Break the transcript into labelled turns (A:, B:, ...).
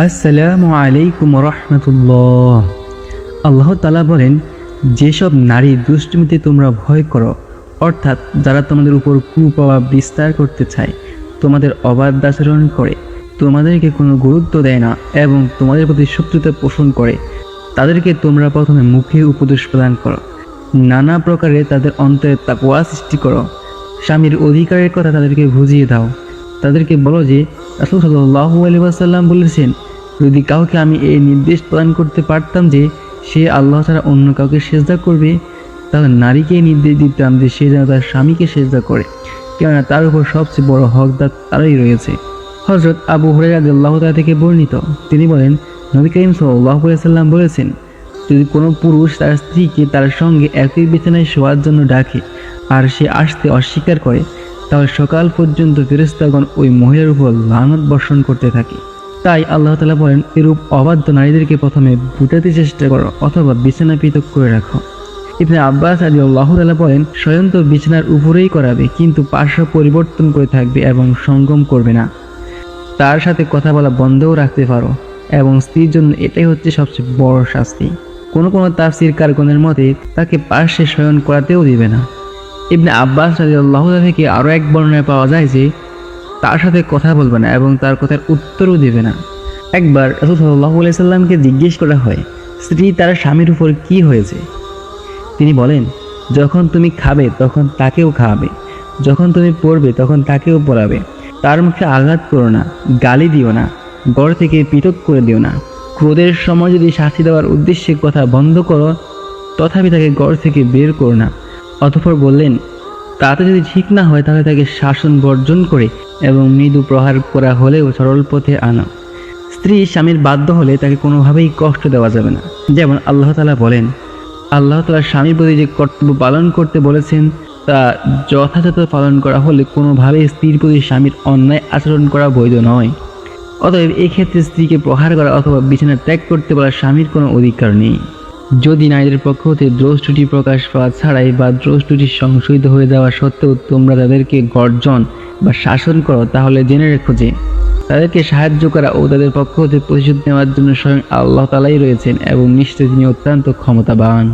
A: আসসালামু আলাইকুম রহমতুল্লাহ। আল্লাহ তাআলা বলেন, যেসব নারী দুষ্টুমিতে তোমরা ভয় করো, অর্থাৎ যারা তোমাদের উপর কুপ্রভাব বিস্তার করতে চায়, তোমাদের অবাধ্য আচরণ করে, তোমাদেরকে কোনো গুরুত্ব দেয় না এবং তোমাদের প্রতি শত্রুতা পোষণ করে, তাদেরকে তোমরা প্রথমে মুখে উপদেশ প্রদান করো, নানা প্রকারে তাদের অন্তরে তাকওয়া সৃষ্টি করো, স্বামীর অধিকারের কথা তাদেরকে বুঝিয়ে দাও। তাদেরকে বলো যে রাসূল সাল্লাল্লাহু আলাইহি ওয়াসাল্লাম বলেছেন, যদি কাউকে আমি এই নির্দেশ প্রদান করতে পারতাম যে সে আল্লাহ ছাড়া অন্য কাউকে সেজদা করবে, তাহলে নারীকে নির্দেশ দিতাম যে সে যেন তার স্বামীকে সেজদা করে, কেননা তার উপর সবচেয়ে বড় হকদার তারই রয়েছে। হযরত আবু হুরায়রা রাদিয়াল্লাহু তাআলা থেকে বর্ণিত, তিনি বলেন, নবী করিম সাল্লাল্লাহু আলাইহি ওয়াসাল্লাম বলেছেন, যদি কোনো পুরুষ তার স্ত্রীকে তার সঙ্গে একই বিছানায় শোয়ার জন্য ডাকে আর সে আসতে অস্বীকার করে, তাহলে সকাল পর্যন্ত ফেরেশতাগণ ওই মহিলার উপর লানত বর্ষণ করতে থাকে। তাই আল্লাহ তাআলা বলেন, এরূপ অবাধ্য নারীদেরকে প্রথমে বুঝাতে চেষ্টা করো অথবা বিছানা পৃথক করে রাখো। ইবনে আব্বাস রাদিয়াল্লাহু তাআলা বলেন, স্বয়ং তো বিছানার উপরেই করাবে, কিন্তু পার্শ্ব পরিবর্তন করে থাকবে এবং সঙ্গম করবে না। তার সাথে কথা বলা বন্ধও রাখতে পারো, এবং স্ত্রীর জন্য এটাই হচ্ছে সবচেয়ে বড় শাস্তি। কোনো তাফসীরকারগণের মতে তাকে পার্শ্বে শয়ন করাতেও দিবে না। ইবনে আব্বাস রাদিয়াল্লাহু তাআলা থেকে আরও এক বর্ণনায় পাওয়া যায় যে তার সাথে কথা বলবে না এবং তার কথার উত্তরও দেবে না। একবার রাসূল সাল্লাল্লাহু আলাইহি সাল্লামকে জিজ্ঞেস করা হয়, স্ত্রী তার স্বামীর উপর কি হয়েছে? তিনি বলেন, যখন তুমি খাবে তখন তাকেও খাওয়াবে, যখন তুমি পড়বে তখন তাকেও পড়াবে, তার মুখে আঘাত করো না, গালি দিও না, ঘর থেকে পৃথক করে দিও না। ক্রোধের সময় যদি শাস্তি দেওয়ার উদ্দেশ্যে কথা বন্ধ করো, তথাপি তাকে ঘর থেকে বের করো না। অতঃপর বললেন, তাতে যদি ঠিক না হয় তাহলে তাকে শাসন বর্জন করে এবং মৃদু প্রহার করা হলেও সরল পথে আনো। স্ত্রী স্বামীর বাধ্য হলে তাকে কোনোভাবেই কষ্ট দেওয়া যাবে না। যেমন আল্লাহ তাআলা বলেন, আল্লাহ তাআলা স্বামীর প্রতি যে কর্তব্য পালন করতে বলেছেন তা যথাযথ পালন করা হলে কোনোভাবেই স্ত্রীর প্রতি স্বামীর অন্যায় আচরণ করা বৈধ নয়। অতএব এক্ষেত্রে স্ত্রীকে প্রহার করা অথবা বিছানা ত্যাগ করতে বলা স্বামীর কোনো অধিকার নেই। যদি নারীদের পক্ষ হতে দোষ ত্রুটি প্রকাশ পাওয়া ছাড়াই বা দোষ ত্রুটি সংশোধিত হয়ে যাওয়া সত্ত্বেও তোমরা তাদেরকে গর্জন বা শাসন করো, তাহলে জেনে রেখো যে তাদেরকে সাহায্য করা ও তাদের পক্ষ হতে প্রতিশোধ নেওয়ার জন্য স্বয়ং আল্লাহ তাআলাই রয়েছেন এবং নিশ্চয়ই তিনি অত্যন্ত ক্ষমতাবান।